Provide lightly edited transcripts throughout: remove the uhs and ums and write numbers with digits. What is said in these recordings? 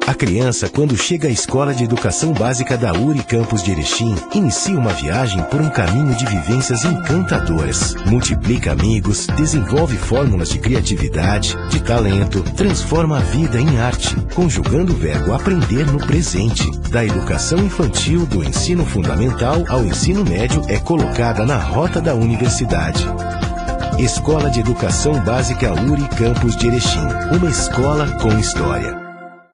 A criança, quando chega à Escola de Educação Básica da URI Campus de Erechim, inicia uma viagem por um caminho de vivências encantadoras. Multiplica amigos, desenvolve fórmulas de criatividade, de talento, transforma a vida em arte, conjugando o verbo aprender no presente. Da educação infantil, do ensino fundamental ao ensino médio, é colocada na rota da universidade. Escola de Educação Básica URI Campus de Erechim, uma escola com história.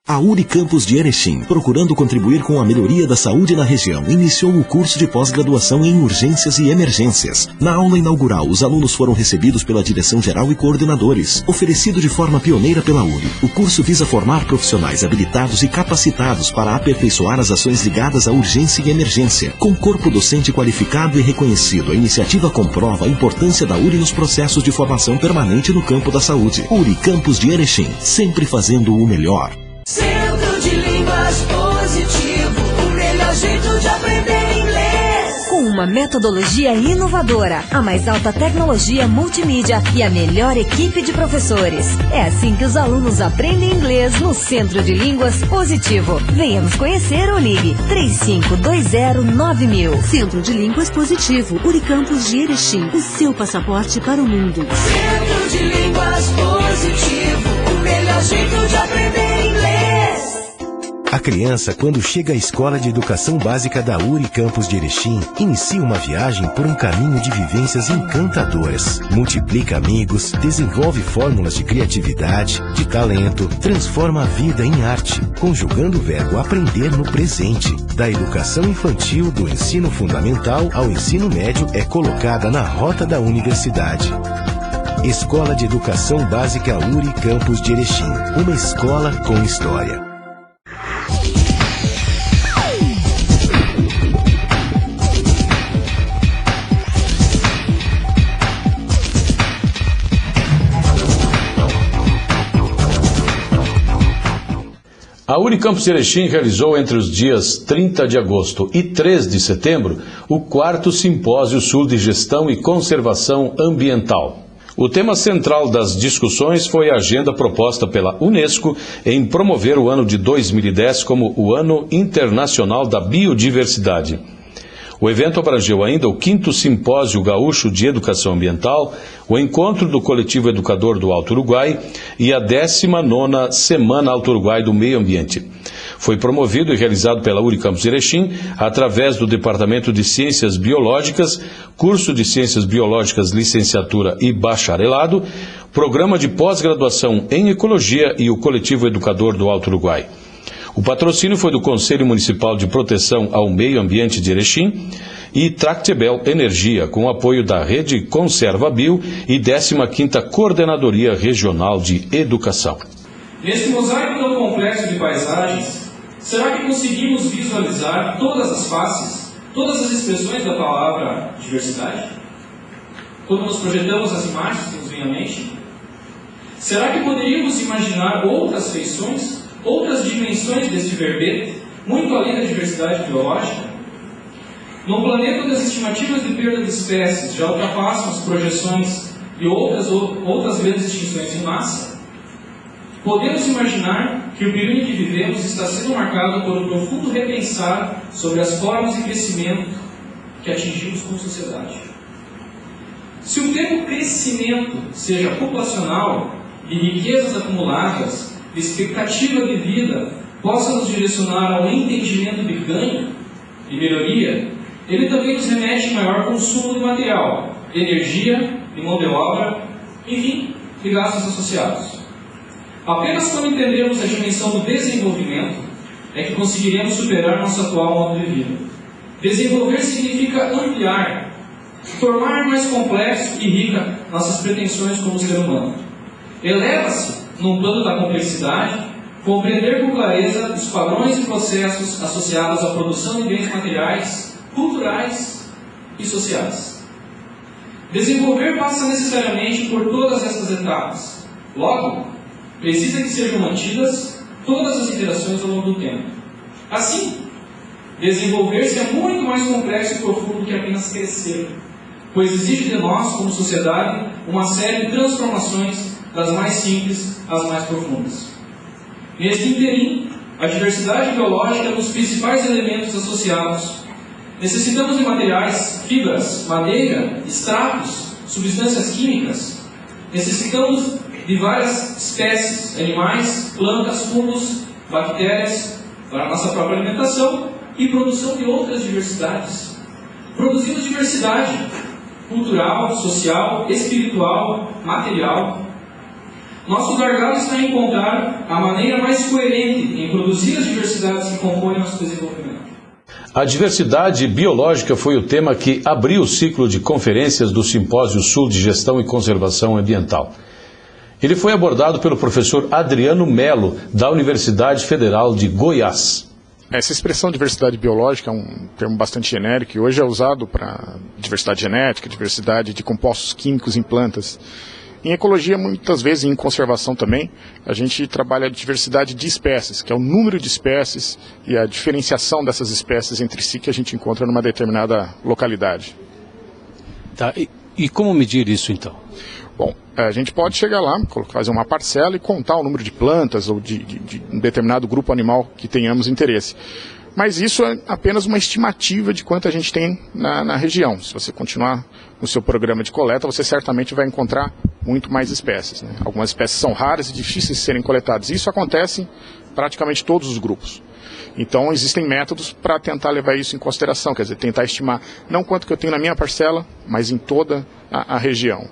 A URI Campus de Erechim, procurando contribuir com a melhoria da saúde na região, iniciou o curso de pós-graduação em urgências e emergências. Na aula inaugural, os alunos foram recebidos pela direção-geral e coordenadores. Oferecido de forma pioneira pela URI, o curso visa formar profissionais habilitados e capacitados para aperfeiçoar as ações ligadas à urgência e emergência. Com corpo docente qualificado e reconhecido, a iniciativa comprova a importância da URI nos processos de formação permanente no campo da saúde. URI Campus de Erechim, sempre fazendo o melhor. Centro de Línguas Positivo, o melhor jeito de aprender inglês. Com uma metodologia inovadora, a mais alta tecnologia multimídia e a melhor equipe de professores. É assim que os alunos aprendem inglês no Centro de Línguas Positivo. Venha nos conhecer ou ligue 35209000. Centro de Línguas Positivo, URI Campus de Erechim, o seu passaporte para o mundo. Centro de Línguas Positivo, o melhor jeito de aprender inglês. A criança, quando chega à Escola de Educação Básica da URI Campus de Erechim, inicia uma viagem por um caminho de vivências encantadoras. Multiplica amigos, desenvolve fórmulas de criatividade, de talento, transforma a vida em arte, conjugando o verbo aprender no presente. Da educação infantil, do ensino fundamental ao ensino médio, é colocada na rota da universidade. Escola de Educação Básica URI Campus de Erechim, uma escola com história. A URI Campus de Erechim realizou entre os dias 30 de agosto e 3 de setembro o 4º Simpósio Sul de Gestão e Conservação Ambiental. O tema central das discussões foi a agenda proposta pela Unesco em promover o ano de 2010 como o Ano Internacional da Biodiversidade. O evento abrangeu ainda o 5º Simpósio Gaúcho de Educação Ambiental, o encontro do Coletivo Educador do Alto Uruguai e a 19ª Semana Alto Uruguai do Meio Ambiente. Foi promovido e realizado pela URI Campus de Erechim através do Departamento de Ciências Biológicas, curso de Ciências Biológicas, Licenciatura e Bacharelado, programa de pós-graduação em Ecologia e o Coletivo Educador do Alto Uruguai. O patrocínio foi do Conselho Municipal de Proteção ao Meio Ambiente de Erechim e Tractebel Energia, com o apoio da Rede Conserva Bio e 15ª Coordenadoria Regional de Educação. Neste mosaico tão complexo de paisagens, será que conseguimos visualizar todas as faces, todas as expressões da palavra diversidade? Quando nos projetamos as imagens que nos vêm à mente? Será que poderíamos imaginar outras feições, outras dimensões deste verbete, muito além da diversidade biológica? Num planeta onde as estimativas de perda de espécies já ultrapassam as projeções de outras grandes extinções em massa, podemos imaginar que o período em que vivemos está sendo marcado por um profundo repensar sobre as formas de crescimento que atingimos como sociedade. Se o termo crescimento seja populacional, de riquezas acumuladas, de expectativa de vida, possa nos direcionar ao entendimento de ganho e melhoria, ele também nos remete a maior consumo de material, de energia, de mão de obra, enfim, de gastos associados. Apenas quando entendermos a dimensão do desenvolvimento é que conseguiremos superar nosso atual modo de vida. Desenvolver significa ampliar, tornar mais complexo e rica nossas pretensões como ser humano. Eleva-se, num plano da complexidade, compreender com clareza os padrões e processos associados à produção de bens materiais, culturais e sociais. Desenvolver passa necessariamente por todas estas etapas. Logo, precisa que sejam mantidas todas as interações ao longo do tempo. Assim, desenvolver-se é muito mais complexo e profundo que apenas crescer, pois exige de nós, como sociedade, uma série de transformações das mais simples às mais profundas. Neste interim, a diversidade biológica é um dos principais elementos associados. Necessitamos de materiais, fibras, madeira, extratos, substâncias químicas. Necessitamos de várias espécies, animais, plantas, fungos, bactérias, para a nossa própria alimentação e produção de outras diversidades. Produzimos diversidade cultural, social, espiritual, material. Nosso gargalo está em encontrar a maneira mais coerente em produzir as diversidades que compõem nosso desenvolvimento. A diversidade biológica foi o tema que abriu o ciclo de conferências do Simpósio Sul de Gestão e Conservação Ambiental. Ele foi abordado pelo professor Adriano Melo, da Universidade Federal de Goiás. Essa expressão diversidade biológica é um termo bastante genérico e hoje é usado para diversidade genética, diversidade de compostos químicos em plantas. Em ecologia, muitas vezes, e em conservação também, a gente trabalha a diversidade de espécies, que é o número de espécies e a diferenciação dessas espécies entre si que a gente encontra numa determinada localidade. Tá, e como medir isso, então? Bom, a gente pode chegar lá, fazer uma parcela e contar o número de plantas ou de um determinado grupo animal que tenhamos interesse. Mas isso é apenas uma estimativa de quanto a gente tem na região. Se você continuar no seu programa de coleta, você certamente vai encontrar muito mais espécies, né? Algumas espécies são raras e difíceis de serem coletadas. Isso acontece em praticamente todos os grupos. Então existem métodos para tentar levar isso em consideração, quer dizer, tentar estimar não quanto que eu tenho na minha parcela, mas em toda a região.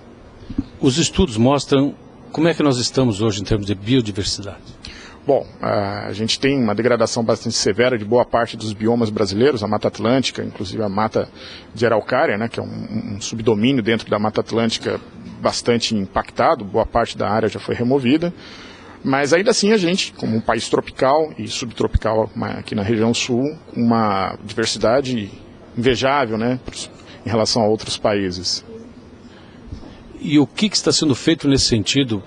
Os estudos mostram como é que nós estamos hoje em termos de biodiversidade. Bom, a gente tem uma degradação bastante severa de boa parte dos biomas brasileiros, a Mata Atlântica, inclusive a Mata de Araucária, né, que é um subdomínio dentro da Mata Atlântica bastante impactado, boa parte da área já foi removida, mas ainda assim a gente, como um país tropical e subtropical aqui na região sul, uma diversidade invejável, né, em relação a outros países. E o que está sendo feito nesse sentido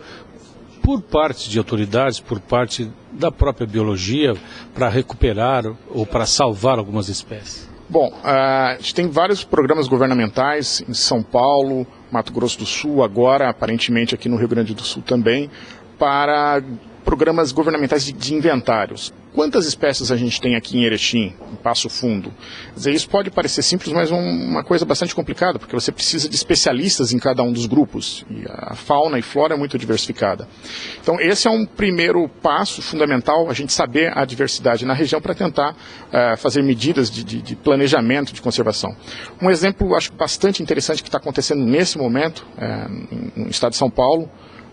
por parte de autoridades, por parte da própria biologia, para recuperar ou para salvar algumas espécies? Bom, a gente tem vários programas governamentais em São Paulo, Mato Grosso do Sul, agora aparentemente aqui no Rio Grande do Sul também, para programas governamentais de inventários. Quantas espécies a gente tem aqui em Erechim, em Passo Fundo? Quer dizer, isso pode parecer simples, mas é uma coisa bastante complicada, porque você precisa de especialistas em cada um dos grupos, e a fauna e flora é muito diversificada. Então esse é um primeiro passo fundamental, a gente saber a diversidade na região para tentar fazer medidas de planejamento de conservação. Um exemplo, acho bastante interessante que está acontecendo nesse momento, no estado de São Paulo,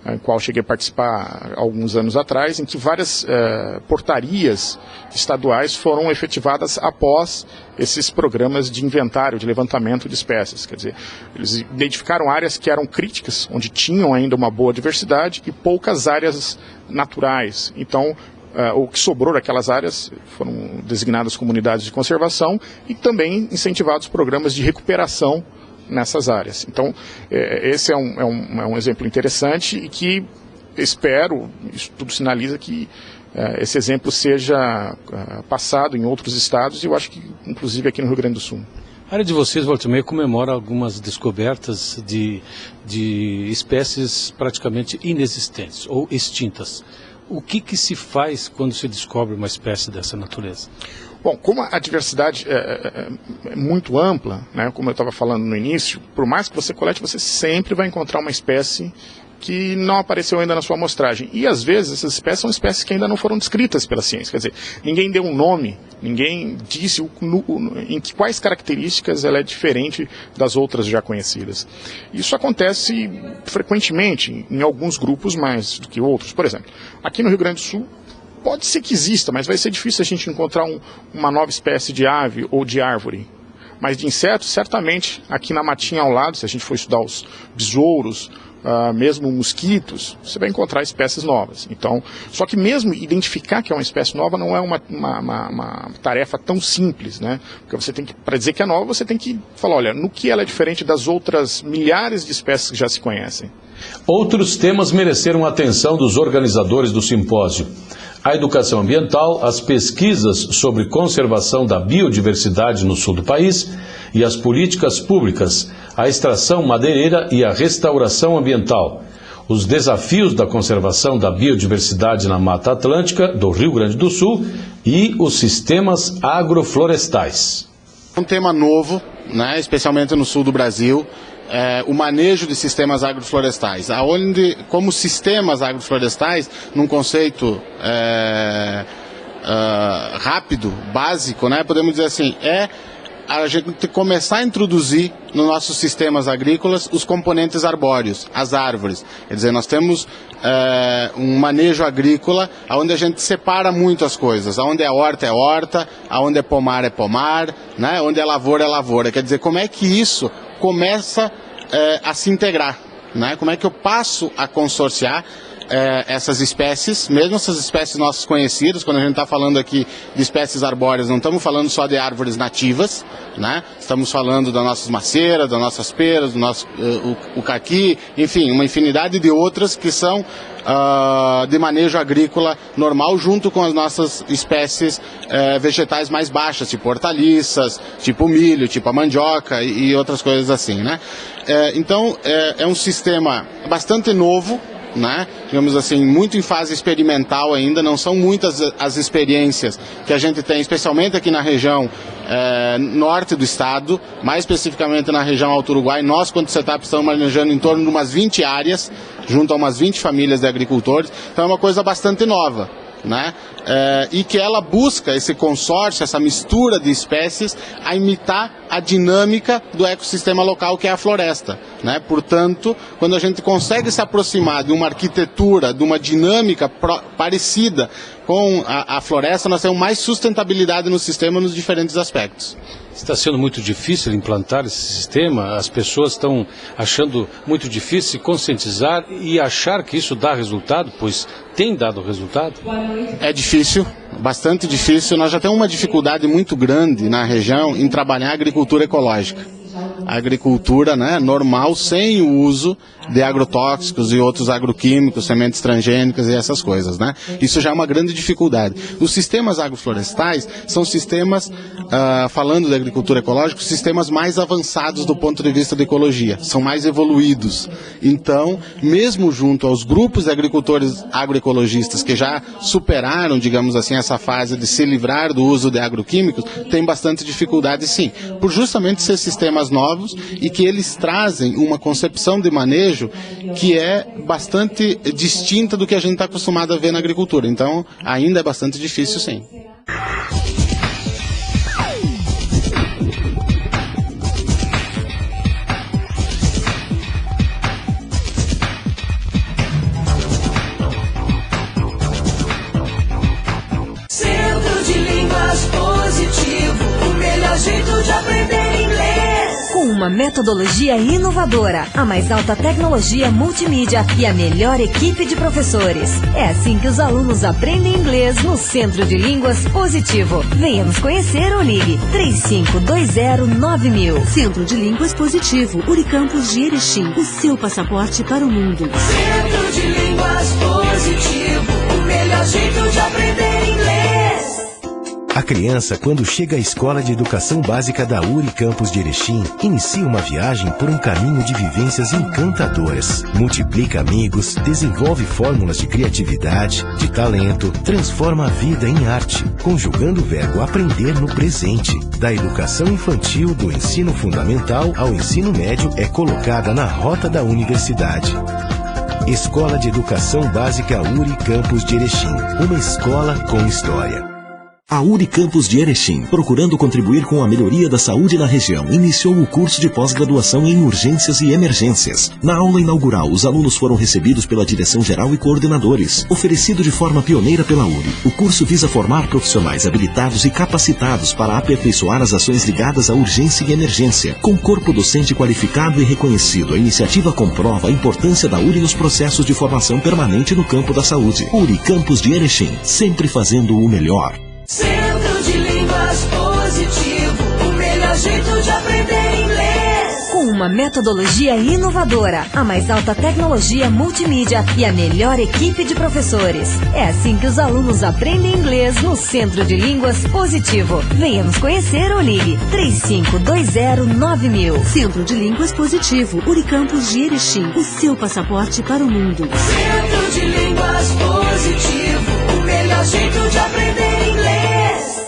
em qual cheguei a participar alguns anos atrás, em que várias portarias estaduais foram efetivadas após esses programas de inventário, de levantamento de espécies. Quer dizer, eles identificaram áreas que eram críticas, onde tinham ainda uma boa diversidade e poucas áreas naturais. Então, o que sobrou daquelas áreas foram designadas comunidades de conservação e também incentivados programas de recuperação nessas áreas. Então, esse é um exemplo interessante e que espero, isso tudo sinaliza que esse exemplo seja passado em outros estados e eu acho que inclusive aqui no Rio Grande do Sul. A área de vocês, volta e meia, comemora algumas descobertas de espécies praticamente inexistentes ou extintas. O que se faz quando se descobre uma espécie dessa natureza? Bom, como a diversidade é muito ampla, né, como eu estava falando no início, por mais que você colete, você sempre vai encontrar uma espécie que não apareceu ainda na sua amostragem. E às vezes essas espécies são espécies que ainda não foram descritas pela ciência. Quer dizer, ninguém deu um nome, ninguém disse em quais características ela é diferente das outras já conhecidas. Isso acontece frequentemente em alguns grupos mais do que outros. Por exemplo, aqui no Rio Grande do Sul, pode ser que exista, mas vai ser difícil a gente encontrar uma nova espécie de ave ou de árvore. Mas de insetos, certamente, aqui na matinha ao lado, se a gente for estudar os besouros, mesmo mosquitos, você vai encontrar espécies novas. Então, só que mesmo identificar que é uma espécie nova não é uma tarefa tão simples, né? Porque você tem que, para dizer que é nova, você tem que falar, olha, no que ela é diferente das outras milhares de espécies que já se conhecem. Outros temas mereceram a atenção dos organizadores do simpósio. A educação ambiental, as pesquisas sobre conservação da biodiversidade no sul do país e as políticas públicas, a extração madeireira e a restauração ambiental. os desafios da conservação da biodiversidade na Mata Atlântica do Rio Grande do Sul e os sistemas agroflorestais. Um tema novo, né, especialmente no sul do Brasil, o manejo de sistemas agroflorestais, aonde, como sistemas agroflorestais, num conceito rápido, básico, né, podemos dizer assim, a gente começar a introduzir nos nossos sistemas agrícolas os componentes arbóreos, as árvores. Quer dizer, nós temos um manejo agrícola onde a gente separa muito as coisas. Onde é horta, onde é pomar, né? Onde é lavoura. Quer dizer, como é que isso começa a se integrar? Né? Como é que eu passo a consorciar essas espécies, mesmo essas espécies nossas conhecidas? Quando a gente está falando aqui de espécies arbóreas, não estamos falando só de árvores nativas, né? Estamos falando das nossas maceiras, das nossas peras, do nosso o caqui, enfim, uma infinidade de outras que são de manejo agrícola normal, junto com as nossas espécies vegetais mais baixas, tipo hortaliças, tipo milho, tipo a mandioca e outras coisas assim, né? Então, é um sistema bastante novo, né? Digamos assim, muito em fase experimental ainda, não são muitas as experiências que a gente tem, especialmente aqui na região norte do estado, mais especificamente na região Alto Uruguai. Nós, quando Setap, estamos manejando em torno de umas 20 áreas, junto a umas 20 famílias de agricultores, então é uma coisa bastante nova, né? E que ela busca esse consórcio, essa mistura de espécies, a imitar a dinâmica do ecossistema local, que é a floresta, né? Portanto, quando a gente consegue se aproximar de uma arquitetura, de uma dinâmica parecida com a floresta, nós temos mais sustentabilidade no sistema nos diferentes aspectos. Está sendo muito difícil implantar esse sistema? As pessoas estão achando muito difícil se conscientizar e achar que isso dá resultado, pois tem dado resultado? É difícil, bastante difícil. Nós já temos uma dificuldade muito grande na região em trabalhar a agricultura ecológica. A agricultura, né, normal, sem o uso de agrotóxicos e outros agroquímicos, sementes transgênicas e essas coisas, né? Isso já é uma grande dificuldade. Os sistemas agroflorestais são sistemas, falando de agricultura ecológica, sistemas mais avançados do ponto de vista da ecologia, são mais evoluídos. Então, mesmo junto aos grupos de agricultores agroecologistas que já superaram, digamos assim, essa fase de se livrar do uso de agroquímicos, tem bastante dificuldade, sim, por justamente ser sistemas novos e que eles trazem uma concepção de manejo que é bastante distinta do que a gente está acostumado a ver na agricultura. Então, ainda é bastante difícil, sim. Centro de Línguas Positivo, o melhor jeito de aprender inglês. Com uma metodologia inovadora, a mais alta tecnologia multimídia e a melhor equipe de professores. É assim que os alunos aprendem inglês no Centro de Línguas Positivo. Venha nos conhecer ou ligue 35209000. Centro de Línguas Positivo, Unicampus de Erechim, o seu passaporte para o mundo. Centro de Línguas Positivo, o melhor jeito de aprender inglês. A criança, quando chega à Escola de Educação Básica da Unicampus de Erechim, inicia uma viagem por um caminho de vivências encantadoras. Multiplica amigos, desenvolve fórmulas de criatividade, de talento, transforma a vida em arte, conjugando o verbo aprender no presente. Da educação infantil, do ensino fundamental ao ensino médio, é colocada na rota da universidade. Escola de Educação Básica Unicampus de Erechim, uma escola com história. A Unicampus de Erechim, procurando contribuir com a melhoria da saúde na região, iniciou o curso de pós-graduação em urgências e emergências. Na aula inaugural, os alunos foram recebidos pela direção-geral e coordenadores. Oferecido de forma pioneira pela URI, o curso visa formar profissionais habilitados e capacitados para aperfeiçoar as ações ligadas à urgência e emergência. Com corpo docente qualificado e reconhecido, a iniciativa comprova a importância da URI nos processos de formação permanente no campo da saúde. URI Campus de Erechim, sempre fazendo o melhor. Centro de Línguas Positivo, o melhor jeito de aprender inglês. Com uma metodologia inovadora, a mais alta tecnologia multimídia e a melhor equipe de professores. É assim que os alunos aprendem inglês no Centro de Línguas Positivo. Venha nos conhecer ou ligue 3520-9000. Centro de Línguas Positivo, Unicampus de Erechim, o seu passaporte para o mundo. Centro de Línguas Positivo, o melhor jeito de aprender inglês.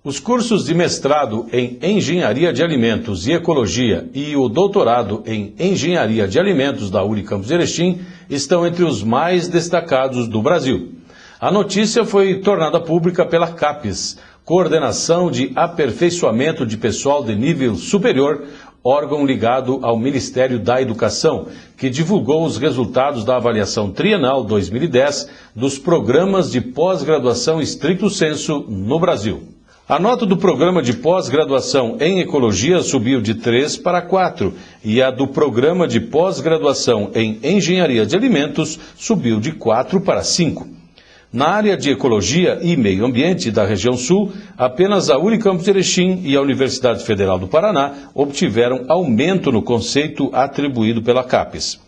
Os cursos de mestrado em Engenharia de Alimentos e Ecologia e o doutorado em Engenharia de Alimentos da Unicampus de Erechim estão entre os mais destacados do Brasil. A notícia foi tornada pública pela CAPES, Coordenação de Aperfeiçoamento de Pessoal de Nível Superior, órgão ligado ao Ministério da Educação, que divulgou os resultados da avaliação trienal 2010 dos programas de pós-graduação estricto sensu no Brasil. A nota do programa de pós-graduação em Ecologia subiu de 3 para 4 e a do programa de pós-graduação em Engenharia de Alimentos subiu de 4 para 5. Na área de Ecologia e Meio Ambiente da região Sul, apenas a Unicampus de Erechim e a Universidade Federal do Paraná obtiveram aumento no conceito atribuído pela CAPES.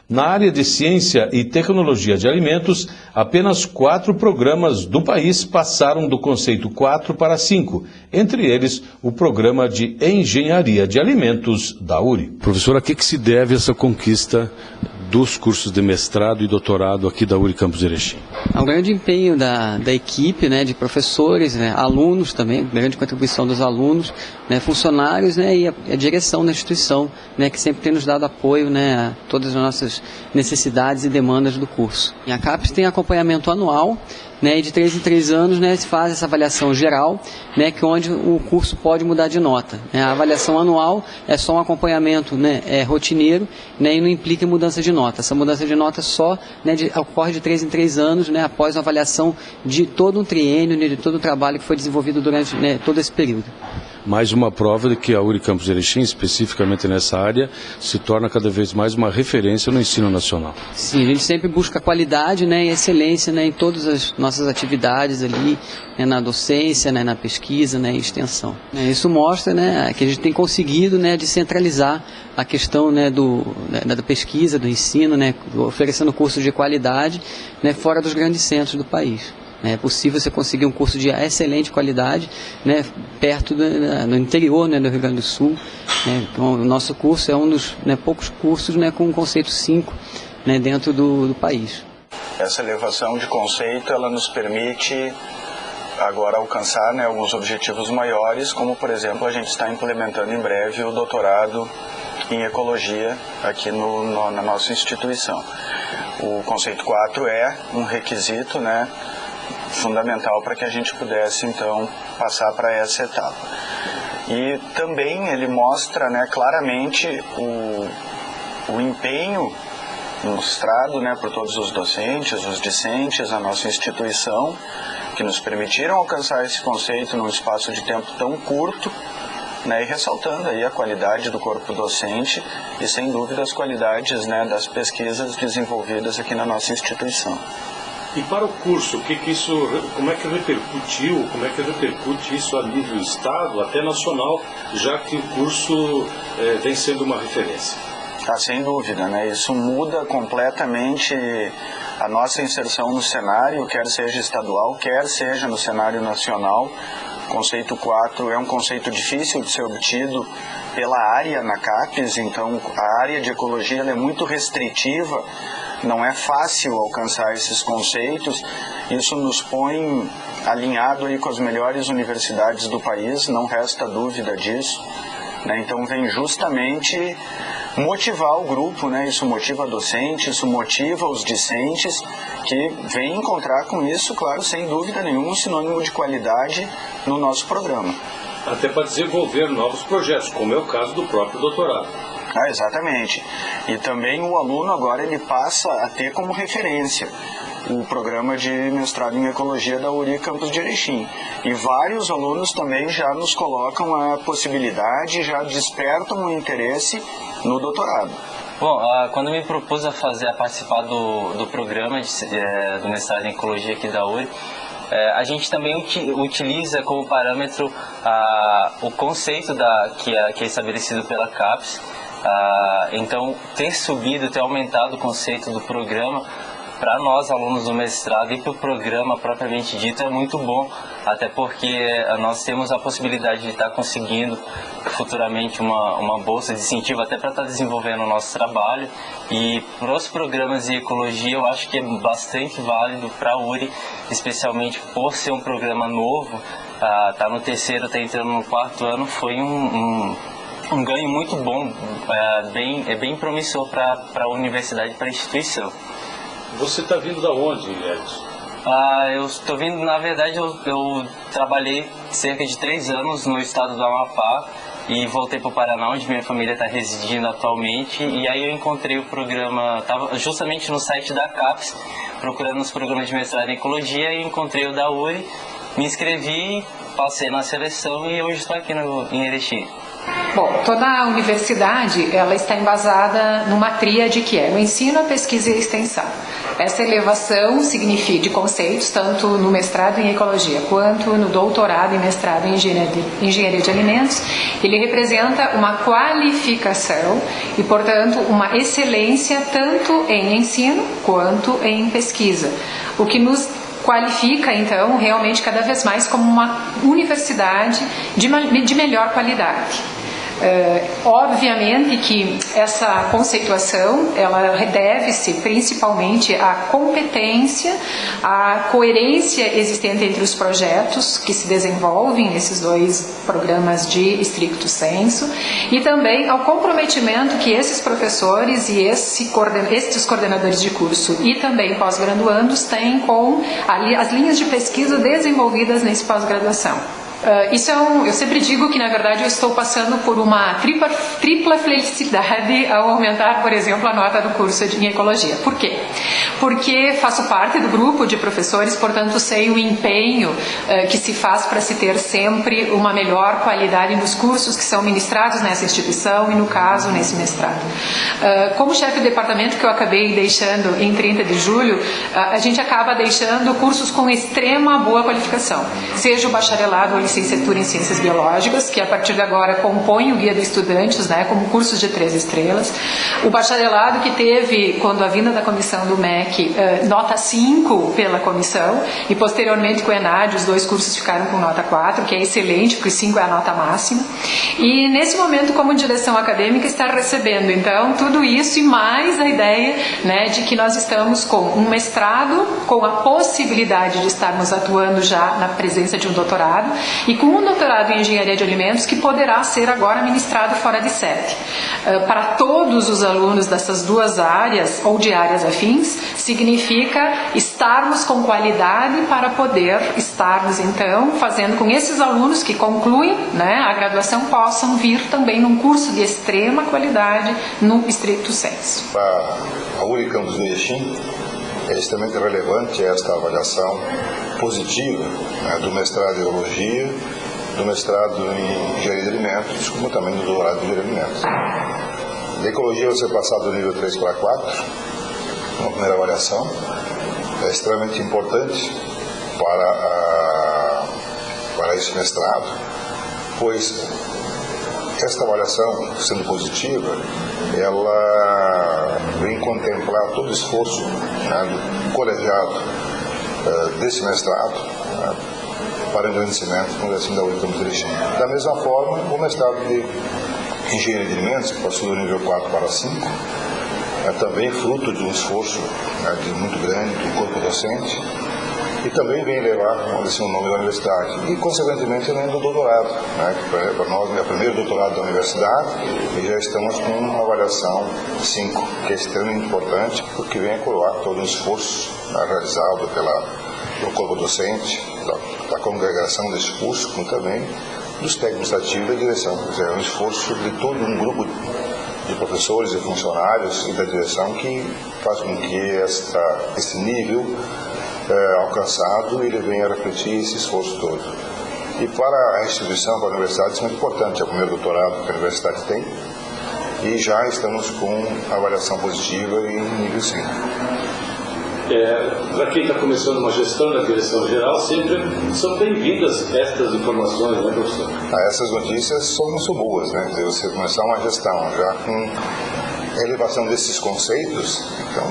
Na área de Ciência e Tecnologia de Alimentos, apenas 4 programas do país passaram do conceito 4 para 5, entre eles o programa de Engenharia de Alimentos da URI. Professor, a que se deve essa conquista dos cursos de mestrado e doutorado aqui da Unicampus de Erechim? Ao grande empenho da equipe, né, de professores, né, alunos também, grande contribuição dos alunos, né, funcionários, né, e a direção da instituição, né, que sempre tem nos dado apoio, né, a todas as nossas necessidades e demandas do curso. E a CAPES tem acompanhamento anual, né, e de 3 em 3 anos, né, se faz essa avaliação geral, né, que onde o curso pode mudar de nota. A avaliação anual é só um acompanhamento, né, rotineiro, né, e não implica em mudança de nota. Essa mudança de nota só, né, ocorre de 3 em 3 anos, né, após a avaliação de todo um triênio, né, de todo o trabalho que foi desenvolvido durante, né, todo esse período. Mais uma prova de que a Unicampus de Erechim, especificamente nessa área, se torna cada vez mais uma referência no ensino nacional. Sim, a gente sempre busca qualidade, né, e excelência, né, em todas as nossas atividades ali, né, na docência, né, na pesquisa, né, e extensão. Isso mostra, né, que a gente tem conseguido, né, descentralizar a questão, né, da pesquisa, do ensino, né, oferecendo cursos de qualidade, né, fora dos grandes centros do país. É possível você conseguir um curso de excelente qualidade, né, perto no interior, né, do Rio Grande do Sul. Né. Então, o nosso curso é um dos, né, poucos cursos, né, com o conceito 5, né, dentro do país. Essa elevação de conceito ela nos permite agora alcançar, né, alguns objetivos maiores, como por exemplo a gente está implementando em breve o doutorado em Ecologia aqui na nossa instituição. O conceito 4 é um requisito, né, fundamental para que a gente pudesse então passar para essa etapa. E também ele mostra, né, claramente o empenho mostrado, né, por todos os docentes, os discentes da nossa instituição, que nos permitiram alcançar esse conceito num espaço de tempo tão curto, né, e ressaltando aí a qualidade do corpo docente e sem dúvida as qualidades, né, das pesquisas desenvolvidas aqui na nossa instituição. E para o curso, como é que repercutiu, como é que repercute isso a nível estado, até nacional, já que o curso vem sendo uma referência? Sem dúvida, né? Isso muda completamente a nossa inserção no cenário, quer seja estadual, quer seja no cenário nacional. O conceito 4 é um conceito difícil de ser obtido pela área na CAPES, então a área de ecologia ela é muito restritiva. Não é fácil alcançar esses conceitos, isso nos põe alinhado aí com as melhores universidades do país, não resta dúvida disso, né? Então vem justamente motivar o grupo, né? Isso motiva docentes, isso motiva os discentes, que vêm encontrar com isso, claro, sem dúvida nenhuma, um sinônimo de qualidade no nosso programa. Até para desenvolver novos projetos, como é o caso do próprio doutorado. Exatamente. E também o aluno agora ele passa a ter como referência o programa de mestrado em ecologia da URI Campus de Erechim. E vários alunos também já nos colocam a possibilidade, já despertam o interesse no doutorado. Bom, quando eu me propus a participar do programa do mestrado em ecologia aqui da URI, a gente também utiliza como parâmetro o conceito que é estabelecido pela CAPES. Então, ter aumentado o conceito do programa, para nós, alunos do mestrado, e para o programa propriamente dito, é muito bom, até porque nós temos a possibilidade de estar conseguindo futuramente uma bolsa de incentivo até para estar desenvolvendo o nosso trabalho. E para os programas de ecologia, eu acho que é bastante válido para a URI, especialmente por ser um programa novo. Tá no terceiro, está entrando no quarto ano, foi um ganho muito bom, bem promissor para a universidade e para a instituição. Você está vindo da onde, Edson? Eu estou vindo, na verdade, eu trabalhei cerca de 3 anos no estado do Amapá e voltei para o Paraná, onde minha família está residindo atualmente, e aí eu encontrei o programa, estava justamente no site da CAPES, procurando os programas de mestrado em ecologia, e encontrei o da URI, me inscrevi, passei na seleção e hoje estou aqui em Erechim. Bom, toda a universidade ela está embasada numa tríade que é o ensino, a pesquisa e a extensão. Essa elevação significa de conceitos, tanto no mestrado em ecologia quanto no doutorado e mestrado em engenharia de alimentos, ele representa uma qualificação e, portanto, uma excelência tanto em ensino quanto em pesquisa, o que nos qualifica, então, realmente cada vez mais como uma universidade de melhor qualidade. Obviamente que essa conceituação ela deve-se principalmente à competência, à coerência existente entre os projetos que se desenvolvem nesses 2 programas de estricto sensu e também ao comprometimento que esses professores e estes coordenadores de curso e também pós-graduandos têm com as linhas de pesquisa desenvolvidas nesse pós-graduação. Eu sempre digo que, na verdade, eu estou passando por uma tripla felicidade ao aumentar, por exemplo, a nota do curso em ecologia. Por quê? Porque faço parte do grupo de professores, portanto, sei o empenho que se faz para se ter sempre uma melhor qualidade nos cursos que são ministrados nessa instituição e, no caso, nesse mestrado. Como chefe do departamento que eu acabei deixando em 30 de julho, a gente acaba deixando cursos com extrema boa qualificação, seja o bacharelado ou licenciatura em Ciências Biológicas, que a partir de agora compõe o Guia de Estudantes, como cursos de 3 estrelas. O bacharelado que teve, quando a vinda da comissão do MEC, nota 5 pela comissão, e posteriormente com o ENAD, os 2 cursos ficaram com nota 4, que é excelente, porque 5 é a nota máxima. E nesse momento, como direção acadêmica, está recebendo, então, tudo isso e mais a ideia de que nós estamos com um mestrado, com a possibilidade de estarmos atuando já na presença de um doutorado, e com um doutorado em engenharia de alimentos que poderá ser agora ministrado fora de sede. Para todos os alunos dessas 2 áreas ou de áreas afins, significa estarmos com qualidade para poder estarmos, então, fazendo com esses alunos que concluem a graduação possam vir também num curso de extrema qualidade no estricto sensu. Para a URI Campus de Erechim, é extremamente relevante esta avaliação positiva do mestrado em ecologia, do mestrado em engenharia de alimentos, como também do doutorado em engenharia de alimentos. Da ecologia você passar do nível 3 para 4, uma primeira avaliação, é extremamente importante para esse mestrado, pois esta avaliação, sendo positiva, ela vem contemplar todo o esforço do colegiado desse mestrado para o engrandecimento da URI Campus de Erechim. Da mesma forma, o mestrado de engenharia de alimentos, que passou do nível 4 para 5, é também fruto de um esforço muito grande do corpo docente, e também vem levar o nome da universidade. E, consequentemente, também do doutorado, que para nós é o primeiro doutorado da universidade, e já estamos com uma avaliação 5, que é extremamente importante, porque vem a coroar todo um esforço realizado pelo corpo docente, da congregação desse curso, como também dos técnicos ativos da direção. Quer dizer, é um esforço de todo um grupo de professores e funcionários e da direção que faz com que esse nível alcançado ele venha a refletir esse esforço todo. E para a instituição, para a universidade, isso é muito importante, é o primeiro doutorado que a universidade tem, e já estamos com avaliação positiva em nível 5. Para quem está começando uma gestão na direção geral, sempre são bem-vindas estas informações, né, professor? Essas notícias são muito boas, né? Quer dizer, você começar uma gestão já com a elevação desses conceitos, então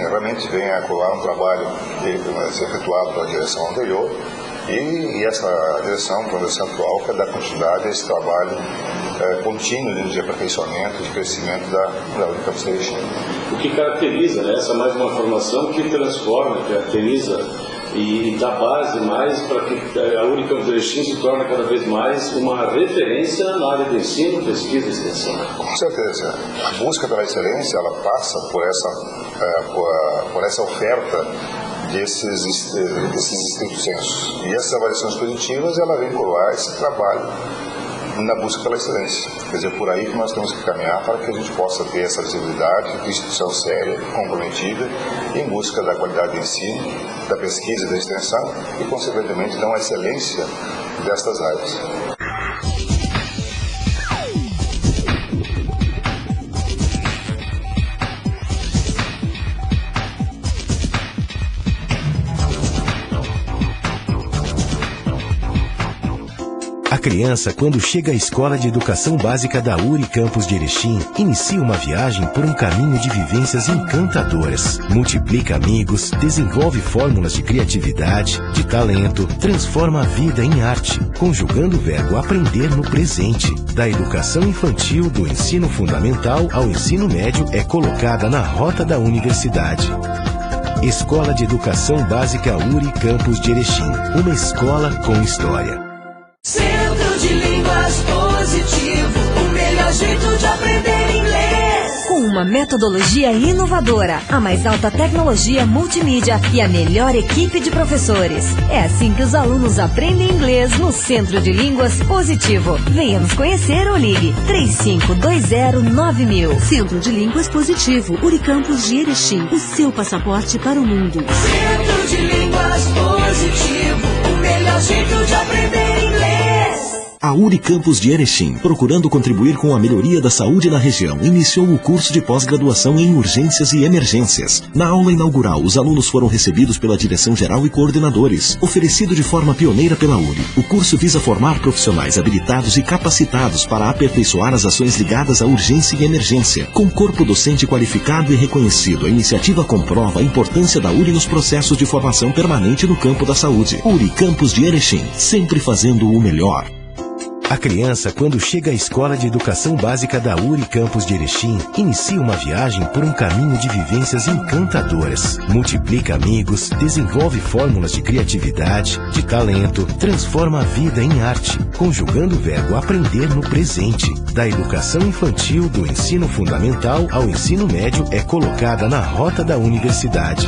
realmente vem a colar um trabalho que vai ser efetuado pela direção anterior, e essa direção, a direção atual, quer dar continuidade a esse trabalho contínuo de aperfeiçoamento, de crescimento da Unicampus Erechim. O que caracteriza, né, essa mais uma formação que transforma, caracteriza e dá base mais para que a Unicampus Erechim se torne cada vez mais uma referência na área de ensino, pesquisa e extensão. Com certeza. A busca pela excelência, ela passa por essa oferta desses estrito sensos. E essas avaliações positivas, ela vem coroar esse trabalho na busca pela excelência. Quer dizer, por aí que nós temos que caminhar para que a gente possa ter essa visibilidade de instituição séria, comprometida, em busca da qualidade do ensino, da pesquisa e da extensão e, consequentemente, da uma excelência destas áreas. A criança, quando chega à Escola de Educação Básica da URI Campus de Erechim, inicia uma viagem por um caminho de vivências encantadoras. Multiplica amigos, desenvolve fórmulas de criatividade, de talento, transforma a vida em arte, conjugando o verbo aprender no presente. Da educação infantil, do ensino fundamental ao ensino médio, é colocada na rota da universidade. Escola de Educação Básica URI Campus de Erechim, uma escola com história. Centro de Línguas Positivo, o melhor jeito de aprender inglês. Com uma metodologia inovadora, a mais alta tecnologia multimídia e a melhor equipe de professores. É assim que os alunos aprendem inglês no Centro de Línguas Positivo. Venha nos conhecer ou ligue 35209000. Centro de Línguas Positivo, Unicampus de Erechim, o seu passaporte para o mundo. Centro de Línguas Positivo, o melhor jeito de aprender inglês. A URI Campus de Erechim, procurando contribuir com a melhoria da saúde na região, iniciou o curso de pós-graduação em urgências e emergências. Na aula inaugural, os alunos foram recebidos pela direção-geral e coordenadores. Oferecido de forma pioneira pela URI, o curso visa formar profissionais habilitados e capacitados para aperfeiçoar as ações ligadas à urgência e emergência. Com corpo docente qualificado e reconhecido, a iniciativa comprova a importância da URI nos processos de formação permanente no campo da saúde. URI Campus de Erechim, sempre fazendo o melhor. A criança, quando chega à Escola de Educação Básica da URI Campus de Erechim, inicia uma viagem por um caminho de vivências encantadoras. Multiplica amigos, desenvolve fórmulas de criatividade, de talento, transforma a vida em arte, conjugando o verbo aprender no presente. Da educação infantil, do ensino fundamental ao ensino médio, é colocada na rota da universidade.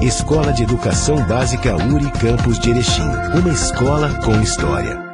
Escola de Educação Básica URI Campus de Erechim, uma escola com história.